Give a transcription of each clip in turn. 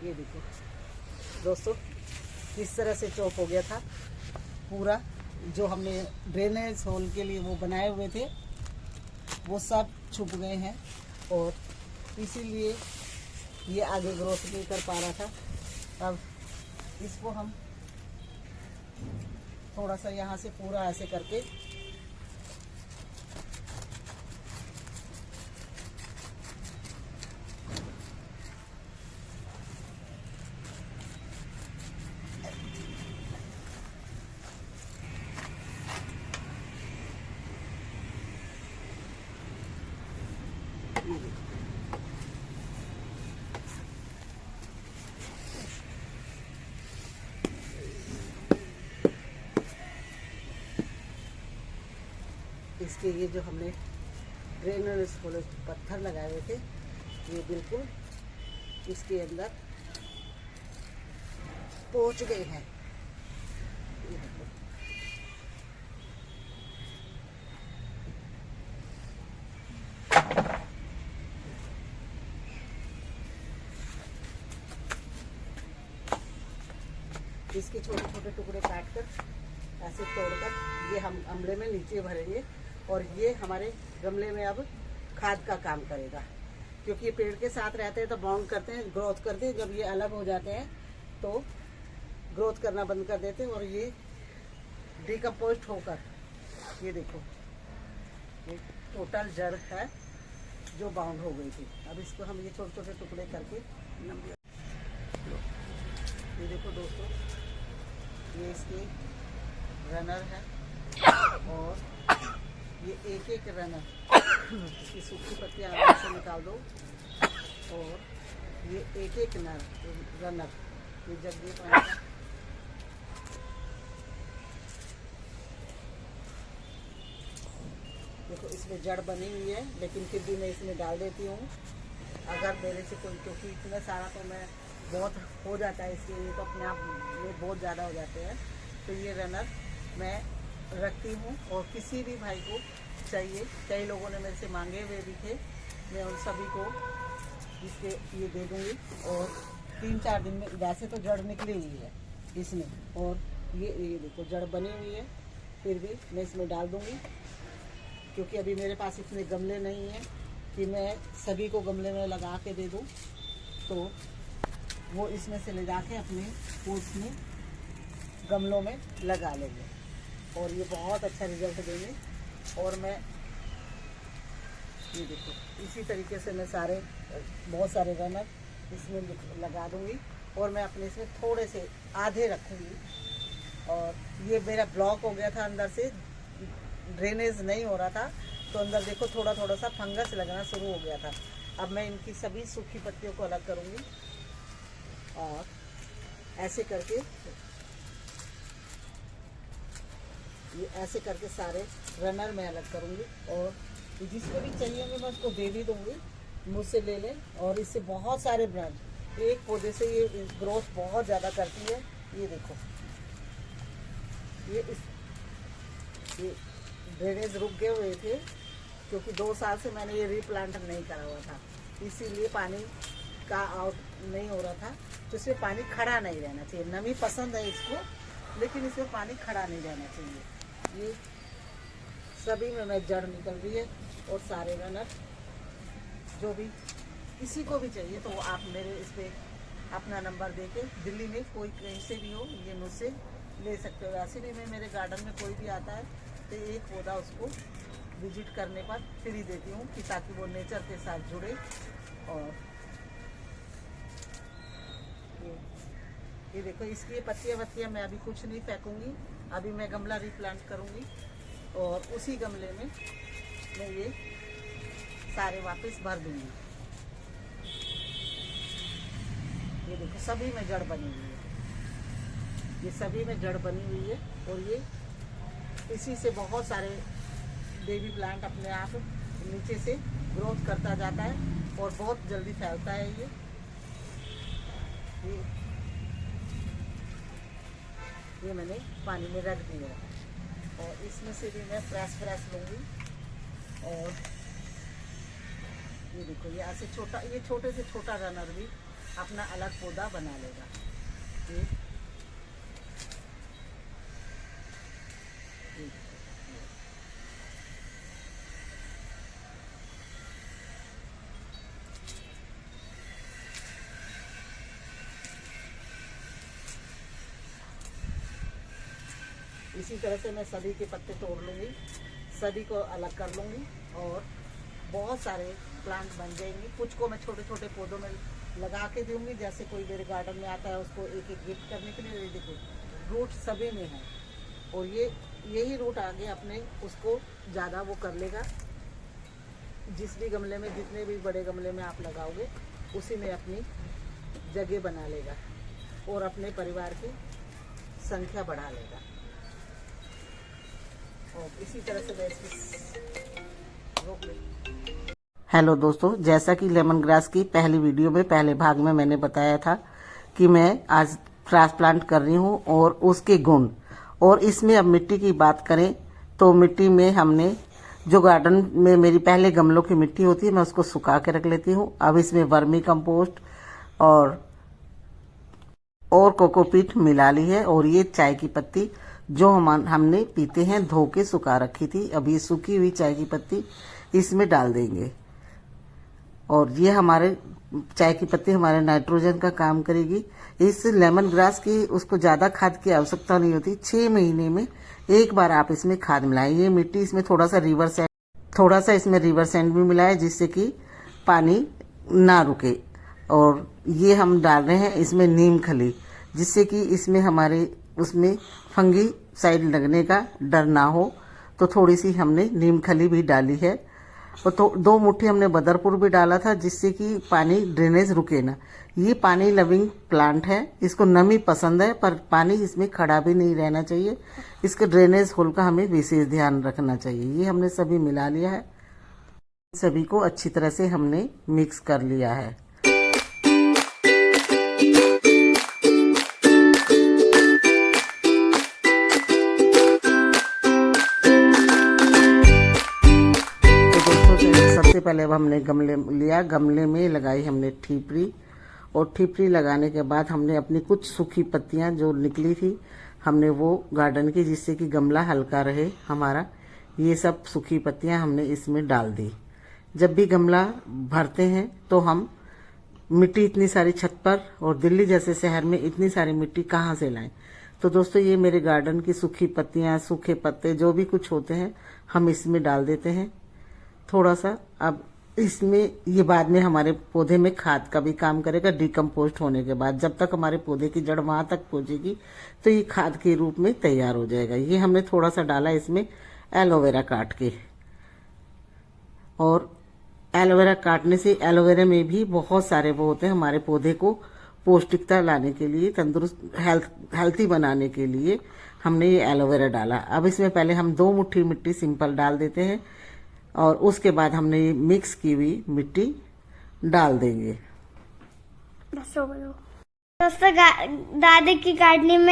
ये देखो दोस्तों किस तरह से चॉप हो गया था। पूरा जो हमने ड्रेनेज होल के लिए वो बनाए हुए थे वो सब छुप गए हैं और इसीलिए ये आगे ग्रोथ नहीं कर पा रहा था। अब इसको हम थोड़ा सा यहाँ से पूरा ऐसे करके इसके ये जो हमने ड्रेनेज होल पत्थर लगाए हुए थे ये बिल्कुल इसके अंदर पहुंच गए हैं। इसके छोटे छोटे टुकड़े काट कर ऐसे तोड़कर ये हम गमले में नीचे भरेंगे और ये हमारे गमले में अब खाद का काम करेगा, क्योंकि ये पेड़ के साथ रहते हैं तो बाउंड करते हैं, ग्रोथ करते हैं। जब ये अलग हो जाते हैं तो ग्रोथ करना बंद कर देते हैं और ये डिकम्पोस्ट होकर ये देखो ये टोटल जड़ है जो बाउंड हो गई थी। अब इसको हम ये छोटे छोटे टुकड़े करके ये देखो दोस्तों ये इसके रनर है और ये एक एक रनर इसकी सूखी पत्तियां आराम से निकाल दो और ये एक एक रनर ये जग दे पाएगा। देखो इसमें जड़ बनी हुई है लेकिन फिर भी मैं इसमें डाल देती हूँ अगर मेरे से कोई, क्योंकि इतना सारा तो मैं बहुत हो जाता है इसके लिए तो अपने आप में बहुत ज़्यादा हो जाते हैं। तो ये रनर मैं रखती हूँ और किसी भी भाई को चाहिए, कई लोगों ने मेरे से मांगे हुए भी थे, मैं उन सभी को इसके ये दे दूँगी। और 3-4 दिन में वैसे तो जड़ निकली हुई है इसमें और ये देखो जड़ बनी हुई है, फिर भी मैं इसमें डाल दूँगी क्योंकि अभी मेरे पास इतने गमले नहीं हैं कि मैं सभी को गमले में लगा के दे दूँ। तो वो इसमें से ले जाके अपने पोट्स में गमलों में लगा लेंगे और ये बहुत अच्छा रिजल्ट देंगे। और मैं ये देखो इसी तरीके से मैं बहुत सारे रनर इसमें लगा दूँगी और मैं अपने इसमें थोड़े से आधे रखूँगी। और ये मेरा ब्लॉक हो गया था, अंदर से ड्रेनेज नहीं हो रहा था तो अंदर देखो थोड़ा थोड़ा सा फंगस लगना शुरू हो गया था। अब मैं इनकी सभी सूखी पत्तियों को अलग करूँगी और ऐसे करके ये ऐसे करके सारे रनर में अलग करूँगी और जिसको भी चाहिए मैं उसको दे भी दूँगी, मुझसे ले लें। और इससे बहुत सारे ब्रांच एक पौधे से ये ग्रोथ बहुत ज़्यादा करती है। ये देखो ये ड्रेनेज रुक गए हुए थे क्योंकि 2 साल से मैंने ये रीप्लांट नहीं करा हुआ था, इसीलिए पानी का आउट नहीं हो रहा था। तो इसमें पानी खड़ा नहीं रहना चाहिए, नमी पसंद है इसको लेकिन इसमें पानी खड़ा नहीं रहना चाहिए। ये सभी में जड़ निकल रही है और सारे रनर जो भी किसी को भी चाहिए तो आप मेरे इस पर अपना नंबर देके दिल्ली में कोई कहीं से भी हो ये मुझसे ले सकते हो। वैसे भी मैं मेरे गार्डन में कोई भी आता है तो एक पौधा उसको विजिट करने पर फ्री देती हूँ कि ताकि वो नेचर के साथ जुड़े। और ये देखो इसकी पत्तियां मैं अभी कुछ नहीं फेंकूंगी, अभी मैं गमला रिप्लांट करूंगी और उसी गमले में मैं ये सारे वापस भर दूंगी। ये देखो सभी में जड़ बनी हुई है, ये सभी में जड़ बनी हुई है और ये इसी से बहुत सारे बेबी प्लांट अपने आप नीचे से ग्रोथ करता जाता है और बहुत जल्दी फैलता है। ये मैंने पानी में रख दिया और इसमें से भी मैं फ्रेश लूँगी। और ये देखो ये ऐसे छोटा, ये छोटे से छोटा रनर भी अपना अलग पौधा बना लेगा। ये इसी तरह से मैं सभी के पत्ते तोड़ लूँगी, सभी को अलग कर लूँगी और बहुत सारे प्लांट बन जाएंगे। कुछ को मैं छोटे छोटे पौधों में लगा के दूँगी, जैसे कोई मेरे गार्डन में आता है उसको एक एक गिफ्ट करने के लिए। देखो रूट सभी में है और यही रूट आगे अपने उसको ज़्यादा वो कर लेगा। जिस भी गमले में, जितने भी बड़े गमले में आप लगाओगे उसी में अपनी जगह बना लेगा और अपने परिवार की संख्या बढ़ा लेगा। और इसी तरह से मैं इसकी रोक लेंगे। हेलो दोस्तों, जैसा कि लेमन ग्रास की पहली वीडियो में, पहले भाग में मैंने बताया था कि मैं आज ट्रांसप्लांट कर रही हूँ और उसके गुण। और इसमें अब मिट्टी की बात करें तो मिट्टी में हमने जो गार्डन में मेरी पहले गमलों की मिट्टी होती है मैं उसको सुखा के रख लेती हूँ। अब इसमें वर्मी कंपोस्ट और कोकोपीट मिला ली है और ये चाय की पत्ती जो हमने पीते हैं धो के सुखा रखी थी, अब ये सूखी हुई चाय की पत्ती इसमें डाल देंगे। और ये हमारे चाय की पत्ती हमारे नाइट्रोजन का काम करेगी। इस लेमन ग्रास की उसको ज़्यादा खाद की आवश्यकता नहीं होती, 6 महीने में एक बार आप इसमें खाद मिलाएं। ये मिट्टी इसमें थोड़ा सा इसमें रिवर सैंड भी मिला है जिससे कि पानी ना रुके। और ये हम डाल रहे हैं इसमें नीम खली, जिससे कि इसमें हमारे उसमें फंगी साइड लगने का डर ना हो। तो थोड़ी सी हमने नीम खली भी डाली है और तो 2 मुट्ठी हमने बदरपुर भी डाला था जिससे कि पानी ड्रेनेज रुके ना। ये पानी लविंग प्लांट है, इसको नमी पसंद है पर पानी इसमें खड़ा भी नहीं रहना चाहिए। इसके ड्रेनेज होल का हमें विशेष ध्यान रखना चाहिए। ये हमने सभी मिला लिया है, सभी को अच्छी तरह से हमने मिक्स कर लिया है। सबसे पहले अब हमने गमले लिया, गमले में लगाई हमने ठीपरी और ठीपरी लगाने के बाद हमने अपनी कुछ सूखी पत्तियां जो निकली थी हमने वो गार्डन की, जिससे कि गमला हल्का रहे हमारा। ये सब सूखी पत्तियां हमने इसमें डाल दी। जब भी गमला भरते हैं तो हम मिट्टी इतनी सारी छत पर और दिल्ली जैसे शहर में इतनी सारी मिट्टी कहाँ से लाएं। तो दोस्तों ये मेरे गार्डन की सूखी पत्तियां, सूखे पत्ते जो भी कुछ होते हैं हम इसमें डाल देते हैं थोड़ा सा। अब इसमें ये बाद में हमारे पौधे में खाद का भी काम करेगा डिकम्पोस्ट होने के बाद। जब तक हमारे पौधे की जड़ वहां तक पहुंचेगी तो ये खाद के रूप में तैयार हो जाएगा। ये हमने थोड़ा सा डाला इसमें एलोवेरा काट के, और एलोवेरा काटने से एलोवेरा में भी बहुत सारे वो होते हैं हमारे पौधे को पौष्टिकता लाने के लिए, तंदुरुस्त हेल्थी बनाने के लिए हमने ये एलोवेरा डाला। अब इसमें पहले हम 2 मुट्ठी मिट्टी सिंपल डाल देते हैं और उसके बाद हमने ये मिक्स की हुई मिट्टी डाल देंगे। दोस्तों दादी की गार्डनिंग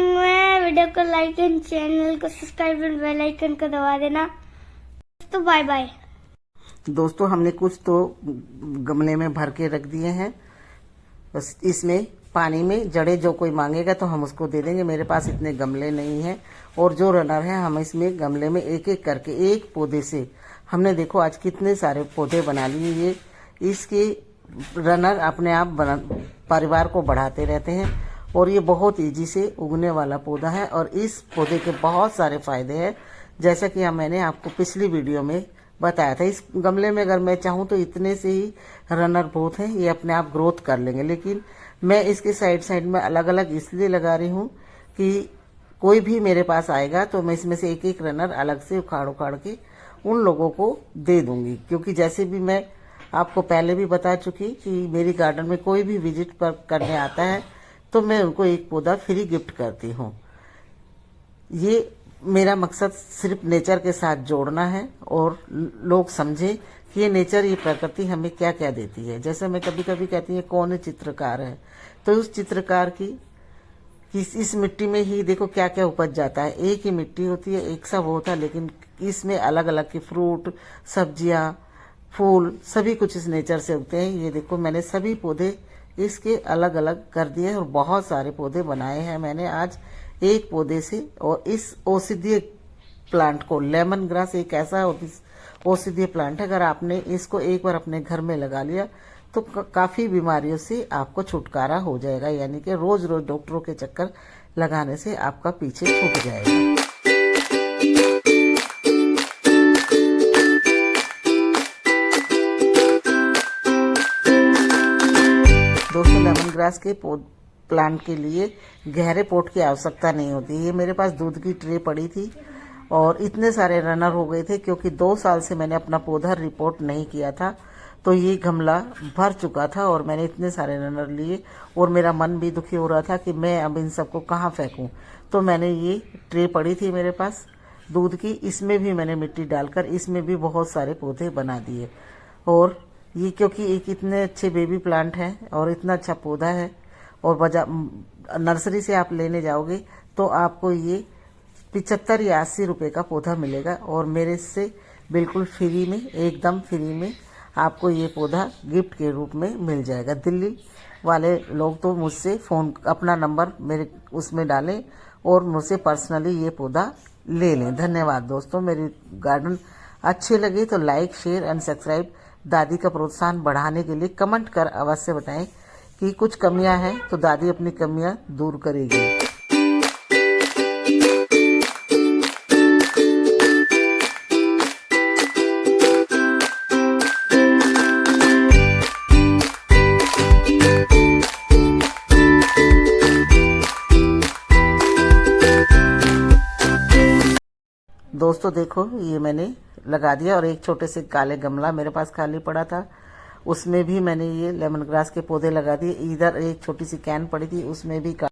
में वीडियो को लाइक एंड चैनल को सब्सक्राइब और बेल आइकन को दबा देना। दोस्तों बाय बाय। दोस्तों हमने कुछ तो गमले में भर के रख दिए हैं, बस इसमें पानी में जड़े जो कोई मांगेगा तो हम उसको दे देंगे। मेरे पास इतने गमले नहीं हैं और जो रनर है हम इसमें गमले में एक एक करके एक पौधे से हमने देखो आज कितने सारे पौधे बना लिए। ये इसके रनर अपने आप परिवार को बढ़ाते रहते हैं और ये बहुत इजी से उगने वाला पौधा है और इस पौधे के बहुत सारे फायदे हैं। जैसा कि मैंने आपको पिछली वीडियो में बताया था, इस गमले में अगर मैं चाहूँ तो इतने से ही रनर बहुत हैं, ये अपने आप ग्रोथ कर लेंगे। लेकिन मैं इसके साइड में अलग अलग इसलिए लगा रही हूँ कि कोई भी मेरे पास आएगा तो मैं इसमें से एक एक रनर अलग से उखाड़ के उन लोगों को दे दूंगी। क्योंकि जैसे भी मैं आपको पहले भी बता चुकी कि मेरी गार्डन में कोई भी विजिट पर करने आता है तो मैं उनको एक पौधा फ्री गिफ्ट करती हूँ। ये मेरा मकसद सिर्फ नेचर के साथ जोड़ना है और लोग समझे कि ये नेचर, ये प्रकृति हमें क्या क्या देती है। जैसे मैं कभी कभी कहती है कौन चित्रकार है, तो उस चित्रकार की इस मिट्टी में ही देखो क्या क्या उपज जाता है। एक ही मिट्टी होती है, एक सा वो होता है, लेकिन इसमें अलग अलग की फ्रूट, सब्जियां, फूल सभी कुछ इस नेचर से उगते हैं। ये देखो मैंने सभी पौधे इसके अलग अलग कर दिए और बहुत सारे पौधे बनाए हैं मैंने आज एक पौधे से। और इस औषधीय प्लांट को, लेमन ग्रास एक ऐसा औषधीय प्लांट है, अगर आपने इसको एक बार अपने घर में लगा लिया तो काफी बीमारियों से आपको छुटकारा हो जाएगा। यानी कि रोज रोज डॉक्टरों के चक्कर लगाने से आपका पीछे छूट जाएगा। दोस्तों लेमन ग्रास के प्लांट के लिए गहरे पॉट की आवश्यकता नहीं होती। ये मेरे पास दूध की ट्रे पड़ी थी और इतने सारे रनर हो गए थे क्योंकि 2 साल से मैंने अपना पौधा रिपोर्ट नहीं किया था, तो ये गमला भर चुका था और मैंने इतने सारे रनर लिए और मेरा मन भी दुखी हो रहा था कि मैं अब इन सबको कहाँ फेंकूं। तो मैंने ये ट्रे पड़ी थी मेरे पास दूध की, इसमें भी मैंने मिट्टी डालकर इसमें भी बहुत सारे पौधे बना दिए। और ये क्योंकि एक इतने अच्छे बेबी प्लांट है और इतना अच्छा पौधा है और नर्सरी से आप लेने जाओगे तो आपको ये 75 या 80 रुपए का पौधा मिलेगा और मेरे से बिल्कुल फ्री में, एकदम फ्री में आपको ये पौधा गिफ्ट के रूप में मिल जाएगा। दिल्ली वाले लोग तो मुझसे अपना नंबर मेरे उसमें डालें और मुझसे पर्सनली ये पौधा ले लें। धन्यवाद दोस्तों। मेरी गार्डन अच्छे लगे तो लाइक, शेयर एंड सब्सक्राइब। दादी का प्रोत्साहन बढ़ाने के लिए कमेंट कर अवश्य बताएं कि कुछ कमियां हैं तो दादी अपनी कमियां दूर करेगी। दोस्तों देखो ये मैंने लगा दिया और एक छोटे से काले गमला मेरे पास खाली पड़ा था, उसमें भी मैंने ये लेमन ग्रास के पौधे लगा दिए। इधर एक छोटी सी कैन पड़ी थी, उसमें भी